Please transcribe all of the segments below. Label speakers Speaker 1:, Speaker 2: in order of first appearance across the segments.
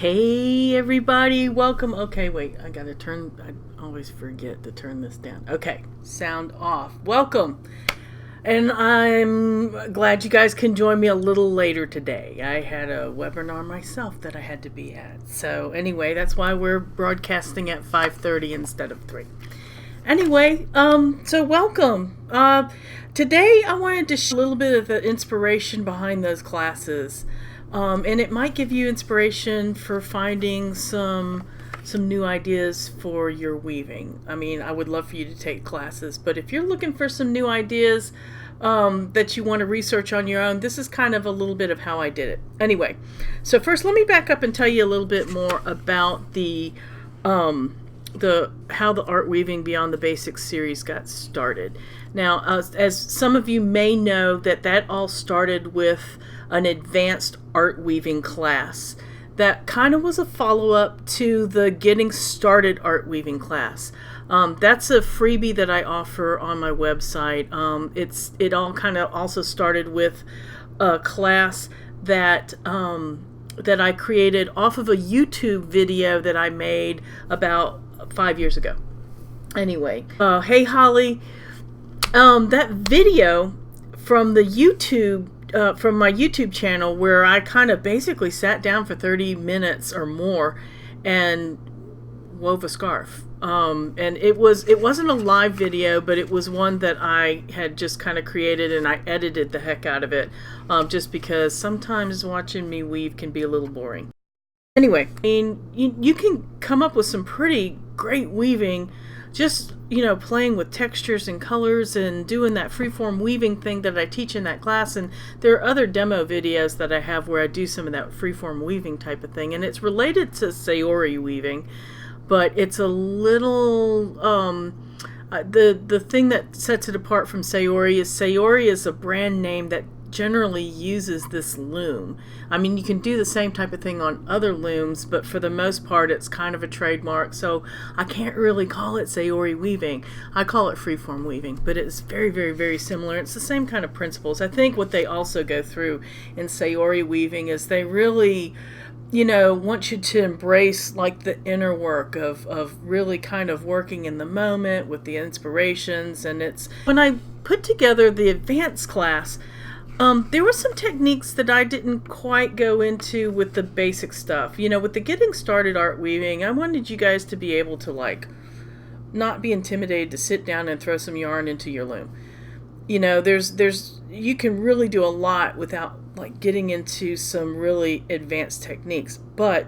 Speaker 1: Hey everybody, welcome. Okay, wait, I always forget to turn this down. Okay, sound off. Welcome. And I'm glad you guys can join me a little later today. I had a webinar myself that I had to be at. So anyway, that's why we're broadcasting at 5:30 instead of 3. Anyway, so welcome. Today I wanted to share a little bit of the inspiration behind those classes. And it might give you inspiration for finding some new ideas for your weaving. I mean, I would love for you to take classes, but if you're looking for some new ideas that you want to research on your own, this is kind of a little bit of how I did it. Anyway, so first let me back up and tell you a little bit more about the how the Art Weaving Beyond the Basics series got started. Now, as some of you may know, that all started with an advanced art weaving class that kind of was a follow-up to the Getting Started Art Weaving class. That's a freebie that I offer on my website. It all kind of also started with a class that I created off of a YouTube video that I made about 5 years ago. Anyway, hey Holly, that video from the YouTube from my YouTube channel, where I kind of basically sat down for 30 minutes or more and wove a scarf. And it wasn't a live video, but it was one that I had just kind of created, and I edited the heck out of it, just because sometimes watching me weave can be a little boring. Anyway, I mean, you can come up with some pretty great weaving just, playing with textures and colors and doing that freeform weaving thing that I teach in that class. And there are other demo videos that I have where I do some of that freeform weaving type of thing. And it's related to Sayori weaving, but it's a little, the thing that sets it apart from Sayori is a brand name that generally uses this loom. I mean, you can do the same type of thing on other looms, but for the most part it's kind of a trademark, so I can't really call it Sayori weaving. I call it freeform weaving, but it's very, very, very similar. It's the same kind of principles. I think what they also go through in Sayori weaving is they really want you to embrace like the inner work of really kind of working in the moment with the inspirations. And it's when I put together the advanced class, there were some techniques that I didn't quite go into with the basic stuff. With the Getting Started Art Weaving, I wanted you guys to be able to not be intimidated to sit down and throw some yarn into your loom. You can really do a lot without getting into some really advanced techniques, but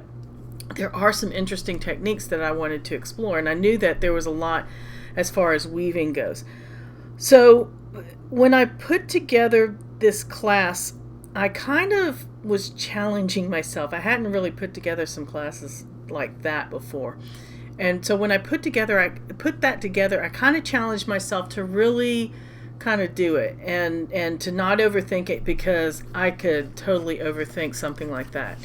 Speaker 1: there are some interesting techniques that I wanted to explore, and I knew that there was a lot as far as weaving goes. So when I put together this class, I kind of was challenging myself. I hadn't really put together some classes like that before. And so when I put that together, I kind of challenged myself to really kind of do it and to not overthink it, because I could totally overthink something like that.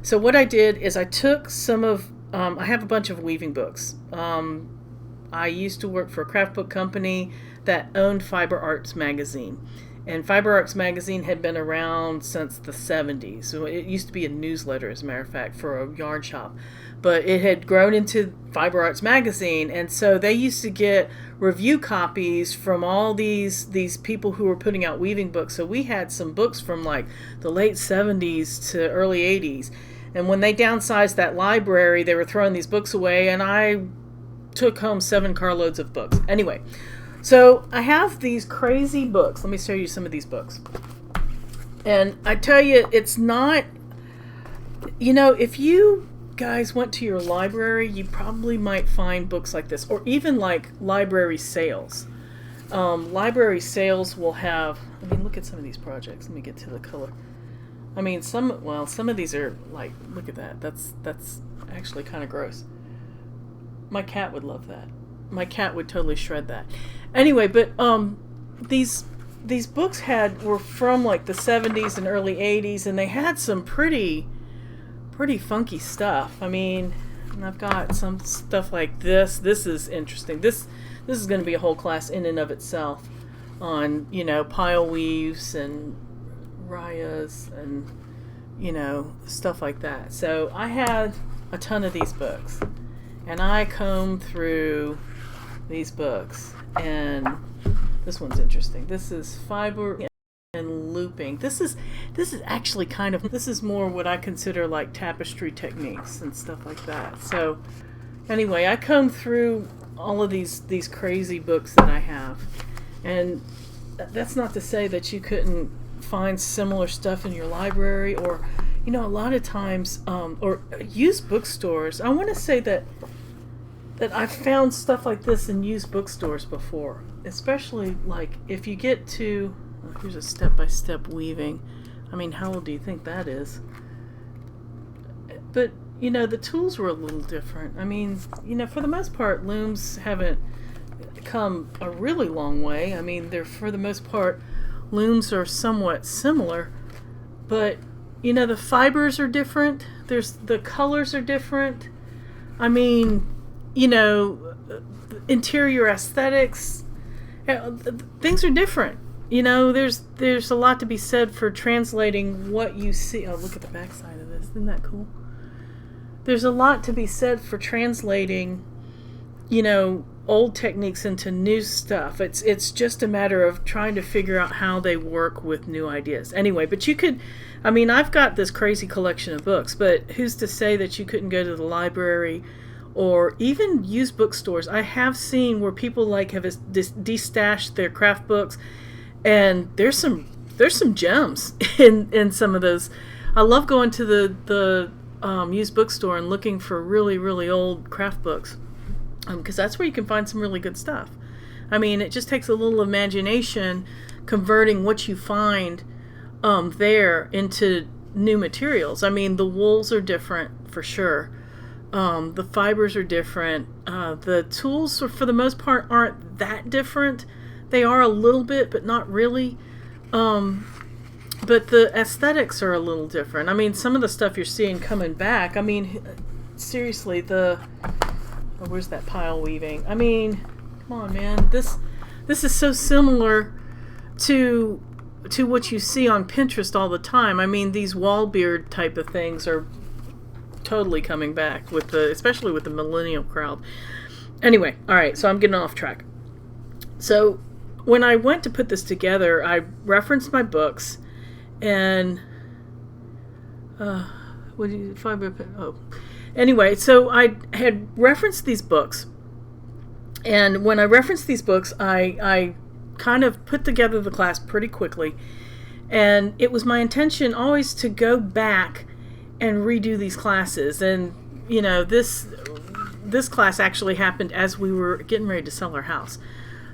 Speaker 1: So what I did is I took some of, I have a bunch of weaving books. I used to work for a craft book company that owned Fiber Arts magazine. And Fiber Arts magazine had been around since the 70s. So it used to be a newsletter, as a matter of fact, for a yarn shop. But it had grown into Fiber Arts magazine. And so they used to get review copies from all these people who were putting out weaving books. So we had some books from the late 70s to early 80s. And when they downsized that library, they were throwing these books away. And I took home 7 carloads of books. Anyway. So I have these crazy books. Let me show you some of these books. And I tell you, it's not, if you guys went to your library, you probably might find books like this, or even library sales. Library sales will have, look at some of these projects. Let me get to the color. Some of these are look at that. That's actually kind of gross. My cat would love that. My cat would totally shred that. Anyway, but these books were from the 70s and early 80s, and they had some pretty funky stuff. I've got some stuff like this. This is interesting. This is going to be a whole class in and of itself on pile weaves and rayas and you know, stuff like that. So I had a ton of these books, and I combed through these books, and this one's interesting. This is fiber and looping. This is actually kind of, this is more what I consider like tapestry techniques and stuff like that. So anyway, I combed through all of these crazy books that I have, and that's not to say that you couldn't find similar stuff in your library, or you know, a lot of times or used bookstores. I want to say that I've found stuff like this in used bookstores before, especially like if you get to, oh, here's a step-by-step weaving. I mean, how old do you think that is? But you know, the tools were a little different. I mean, you know, for the most part, looms haven't come a really long way. I mean, they're, for the most part, looms are somewhat similar, but you know, the fibers are different. The colors are different. I mean, you know, interior aesthetics, things are different. You know, there's a lot to be said for translating what you see. Oh, look at the back side of this. Isn't that cool? There's a lot to be said for translating, you know, old techniques into new stuff. It's just a matter of trying to figure out how they work with new ideas. Anyway, but you could, I mean, I've got this crazy collection of books, but who's to say that you couldn't go to the library or even used bookstores? I have seen where people like have destashed their craft books, and there's some gems in some of those. I love going to the used bookstore and looking for really, really old craft books, because that's where you can find some really good stuff. I mean, it just takes a little imagination converting what you find there into new materials. I mean, the wools are different for sure. The fibers are different. The tools, for the most part, aren't that different. They are a little bit, but not really. But the aesthetics are a little different. I mean, some of the stuff you're seeing coming back, I mean, seriously, where's that pile weaving? I mean, come on, man. This is so similar to what you see on Pinterest all the time. I mean, these wall beard type of things are totally coming back, especially with the millennial crowd. Anyway, all right, so I'm getting off track. So when I went to put this together, I referenced my books, and anyway, so I had referenced these books, and when I referenced these books, I kind of put together the class pretty quickly, and it was my intention always to go back and redo these classes. And you know, this class actually happened as we were getting ready to sell our house,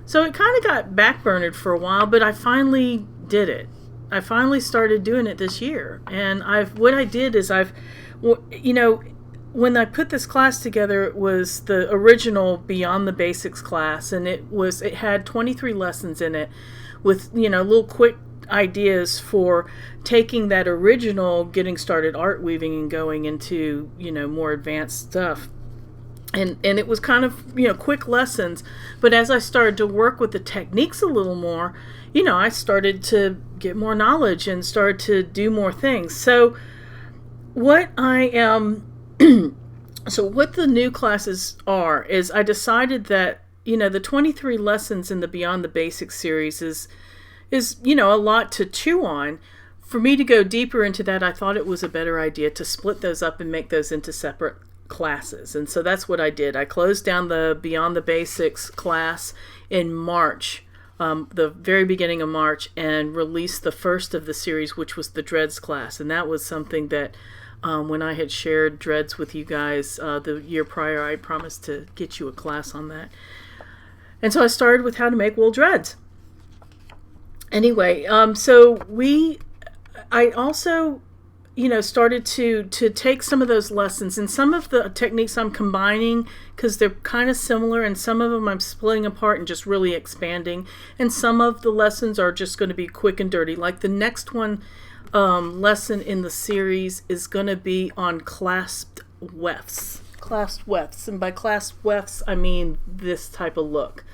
Speaker 1: so it kind of got backburnered for a while, but I finally did it. I finally started doing it this year, and what I did is you know, when I put this class together, it was the original Beyond the Basics class, and it had 23 lessons in it with, you know, little quick ideas for taking that original getting started art weaving and going into, you know, more advanced stuff. And it was kind of, you know, quick lessons, but as I started to work with the techniques a little more, you know, I started to get more knowledge and started to do more things. So what the new classes are is I decided that, you know, the 23 lessons in the Beyond the Basics series is, you know, a lot to chew on. For me to go deeper into that, I thought it was a better idea to split those up and make those into separate classes. And so that's what I did. I closed down the Beyond the Basics class in March, the very beginning of March, and released the first of the series, which was the Dreads class. And that was something that when I had shared Dreads with you guys the year prior, I promised to get you a class on that. And so I started with how to make wool dreads. Anyway, so I also, you know, started to take some of those lessons, and some of the techniques I'm combining because they're kind of similar, and some of them I'm splitting apart and just really expanding, and some of the lessons are just going to be quick and dirty. Like the next one lesson in the series is going to be on clasped wefts. Clasped wefts, and by clasped wefts I mean this type of look.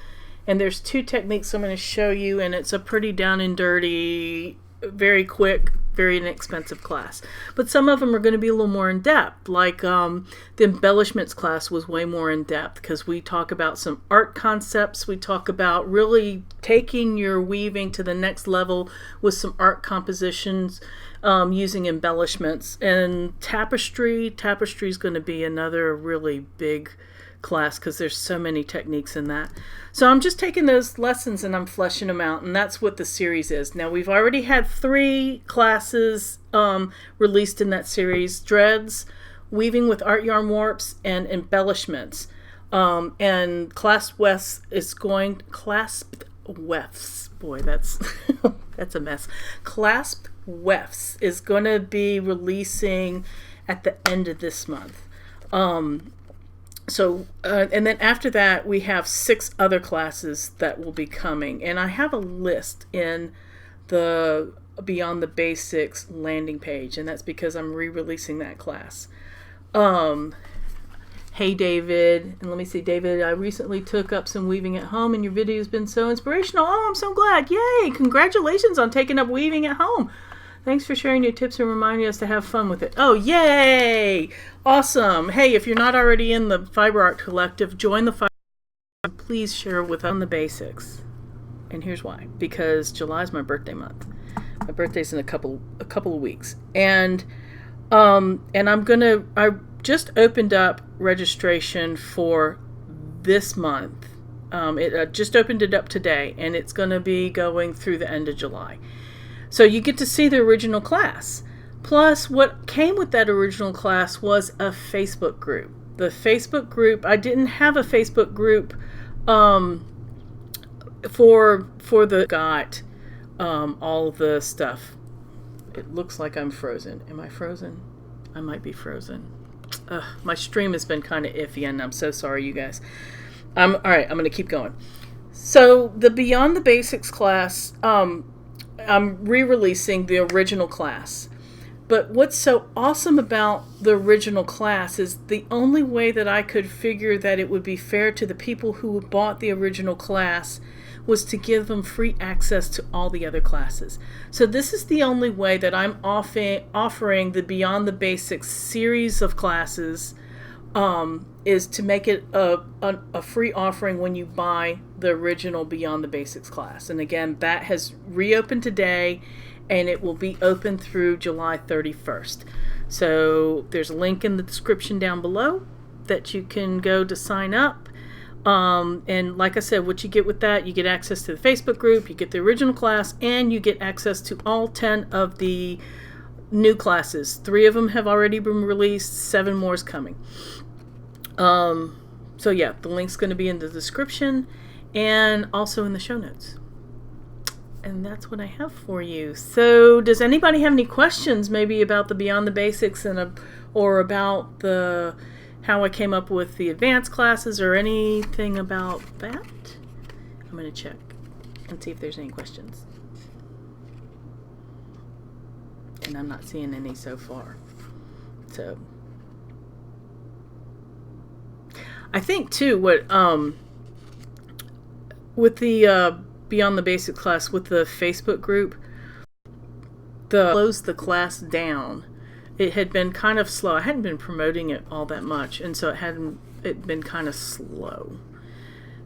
Speaker 1: And there's two techniques I'm going to show you, and it's a pretty down and dirty, very quick very inexpensive class. But some of them are going to be a little more in depth, like the embellishments class was way more in depth because we talk about some art concepts. We talk about really taking your weaving to the next level with some art compositions using embellishments. And tapestry is going to be another really big class because there's so many techniques in that. So I'm just taking those lessons and I'm fleshing them out, and that's what the series is. Now we've already had 3 classes released in that series: dreads, weaving with art yarn warps, and embellishments. And clasped wefts is going boy, that's that's a mess. Clasped wefts is going to be releasing at the end of this month. And then after that, we have 6 other classes that will be coming. And I have a list in the Beyond the Basics landing page, and that's because I'm re-releasing that class. Hey, David. And let me see, David, I recently took up some weaving at home, and your video has been so inspirational. Oh, I'm so glad. Yay. Congratulations on taking up weaving at home. Thanks for sharing your tips and reminding us to have fun with it. Oh, yay! Awesome. Hey, if you're not already in the Fiber Art Collective, join the Fiber Art. Please share with us on the basics. And here's why. Because July is my birthday month. My birthday's in a couple of weeks. And I just opened up registration for this month. I just opened it up today, and it's going to be going through the end of July. So you get to see the original class. Plus, what came with that original class was a Facebook group. The Facebook group, I didn't have a Facebook group for the got all the stuff. It looks like I'm frozen. Am I frozen? I might be frozen. My stream has been kind of iffy, and I'm so sorry, you guys. All right, I'm going to keep going. So the Beyond the Basics class, I'm re-releasing the original class. But what's so awesome about the original class is the only way that I could figure that it would be fair to the people who bought the original class was to give them free access to all the other classes. So this is the only way that I'm offering the Beyond the Basics series of classes, is to make it a free offering when you buy the original Beyond the Basics class. And again, that has reopened today, and it will be open through July 31st. So there's a link in the description down below that you can go to sign up. And like I said, what you get with that, you get access to the Facebook group, you get the original class, and you get access to all 10 of the new classes. 3 of them have already been released, 7 more is coming. So yeah, the link's going to be in the description and also in the show notes. And that's what I have for you. So does anybody have any questions maybe about the Beyond the Basics or about how I came up with the advanced classes or anything about that? I'm going to check and see if there's any questions. And I'm not seeing any so far. So I think too what with the Beyond the Basic class with the Facebook group, closed the class down. It had been kind of slow. I hadn't been promoting it all that much, and so it been kind of slow.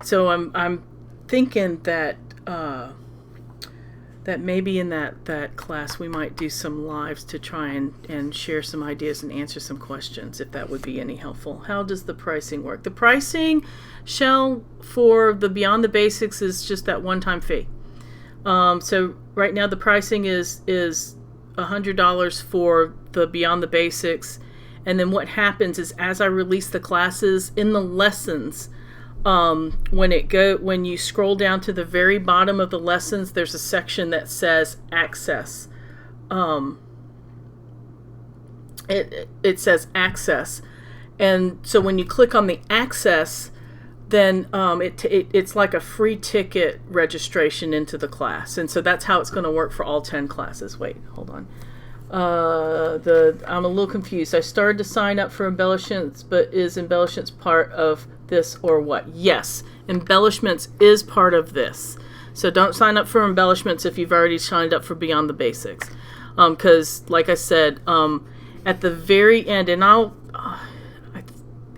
Speaker 1: So I'm thinking that that maybe in that class we might do some lives to try and share some ideas and answer some questions, if that would be any helpful. How does the pricing work? The pricing, Shell, for the Beyond the Basics is just that one-time fee. So right now the pricing is $100 for the Beyond the Basics, and then what happens is as I release the classes in the lessons, when you scroll down to the very bottom of the lessons, there's a section that says access. It says access, and so when you click on the access, then it's like a free ticket registration into the class, and so that's how it's going to work for all 10 classes. Wait, hold on. I'm a little confused. I started to sign up for embellishments, but is embellishments part of this or what? Yes, embellishments is part of this. So don't sign up for embellishments if you've already signed up for Beyond the Basics. Because, like I said, at the very end, and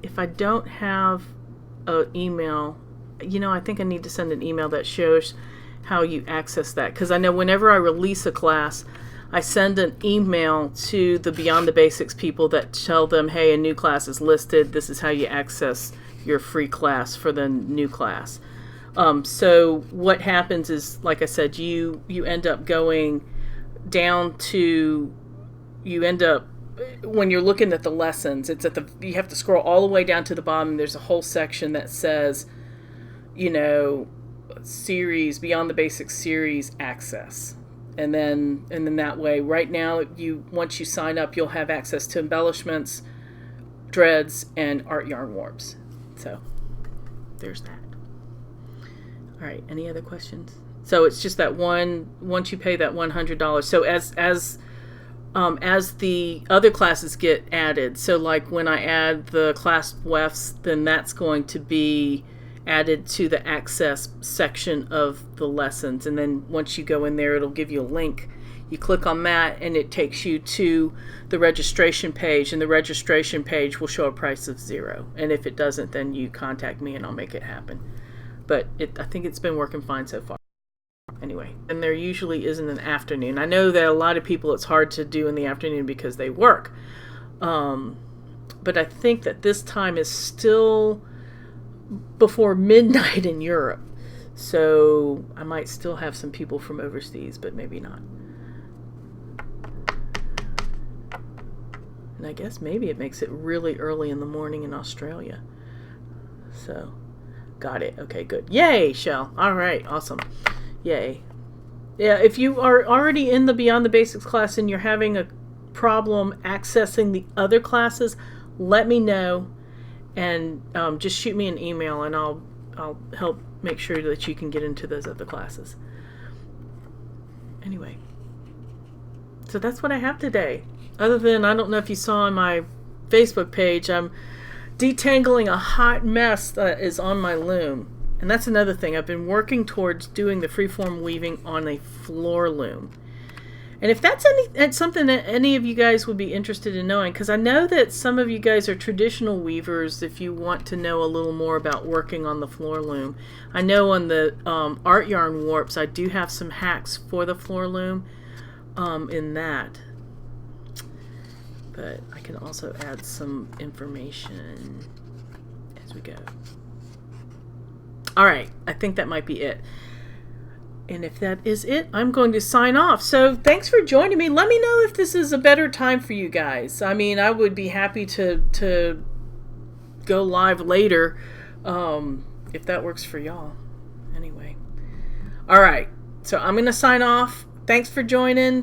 Speaker 1: if I don't have an email, I think I need to send an email that shows how you access that. Because I know whenever I release a class, I send an email to the Beyond the Basics people that tell them, hey, a new class is listed. This is how you access your free class for the new class. So what happens is, like I said, you end up going down to, when you're looking at the lessons, you have to scroll all the way down to the bottom. There's a whole section that says, series, Beyond the Basics series access. And then that way, right now, once you sign up, you'll have access to embellishments, dreads, and art yarn warps. So there's that. All right, any other questions? So it's just that once you pay that $100. So as the other classes get added, so like when I add the class wefts, then that's going to be added to the access section of the lessons. And then once you go in there, it'll give you a link. You click on that and it takes you to the registration page, and the registration page will show a price of $0. And if it doesn't, then you contact me and I'll make it happen. But I think it's been working fine so far. Anyway, and there usually isn't an afternoon. I know that a lot of people, it's hard to do in the afternoon because they work. But I think that this time is still before midnight in Europe. So I might still have some people from overseas, but maybe not. And I guess maybe it makes it really early in the morning in Australia. So, got it. Okay, good. Yay, Shell. All right, awesome. Yay. Yeah, if you are already in the Beyond the Basics class and you're having a problem accessing the other classes, let me know, and just shoot me an email and I'll help make sure that you can get into those other classes. Anyway, so that's what I have today. Other than, I don't know if you saw on my Facebook page, I'm detangling a hot mess that is on my loom. And that's another thing. I've been working towards doing the freeform weaving on a floor loom. And if that's something that any of you guys would be interested in knowing, because I know that some of you guys are traditional weavers, if you want to know a little more about working on the floor loom. I know on the art yarn warps, I do have some hacks for the floor loom in that. But I can also add some information as we go. All right, I think that might be it. And if that is it, I'm going to sign off. So thanks for joining me. Let me know if this is a better time for you guys. I mean, I would be happy to go live later if that works for y'all. Anyway. All right, so I'm going to sign off. Thanks for joining.